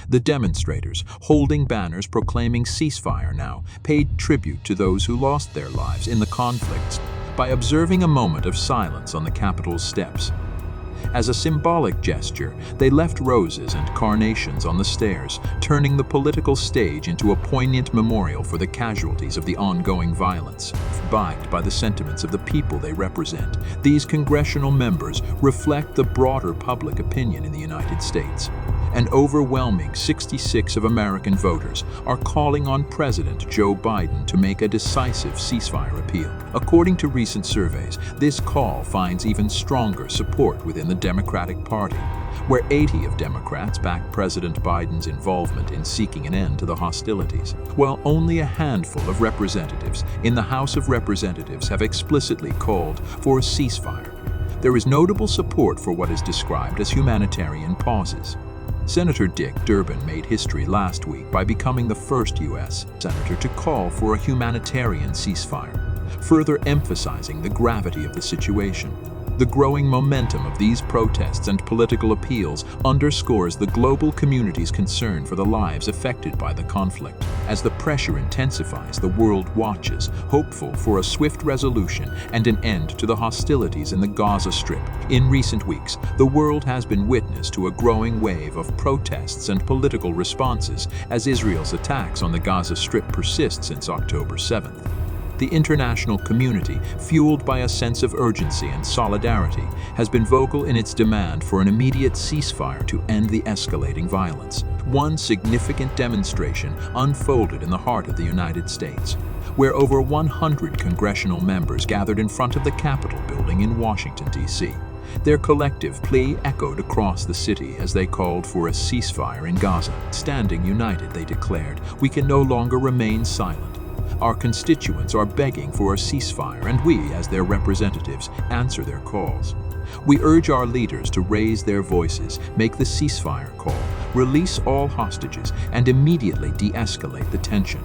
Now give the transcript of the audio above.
The demonstrators, holding banners proclaiming ceasefire now, paid tribute to those who lost their lives in the conflicts by observing a moment of silence on the Capitol's steps. As a symbolic gesture, they left roses and carnations on the stairs, turning the political stage into a poignant memorial for the casualties of the ongoing violence. Backed by the sentiments of the people they represent, these congressional members reflect the broader public opinion in the United States. An overwhelming 66% of American voters are calling on President Joe Biden to make a decisive ceasefire appeal. According to recent surveys, this call finds even stronger support within the Democratic Party, where 80% of Democrats back President Biden's involvement in seeking an end to the hostilities, while only a handful of representatives in the House of Representatives have explicitly called for a ceasefire. There is notable support for what is described as humanitarian pauses. Senator Dick Durbin made history last week by becoming the first U.S. senator to call for a humanitarian ceasefire, further emphasizing the gravity of the situation. The growing momentum of these protests and political appeals underscores the global community's concern for the lives affected by the conflict. As the pressure intensifies, the world watches, hopeful for a swift resolution and an end to the hostilities in the Gaza Strip. In recent weeks, the world has been witness to a growing wave of protests and political responses as Israel's attacks on the Gaza Strip persist since October 7th. The international community, fueled by a sense of urgency and solidarity, has been vocal in its demand for an immediate ceasefire to end the escalating violence. One significant demonstration unfolded in the heart of the United States, where over 100 congressional members gathered in front of the Capitol building in Washington, D.C. Their collective plea echoed across the city as they called for a ceasefire in Gaza. Standing united, they declared, "We can no longer remain silent. Our constituents are begging for a ceasefire, and we, as their representatives, answer their calls. We urge our leaders to raise their voices, make the ceasefire call, release all hostages, and immediately de-escalate the tension."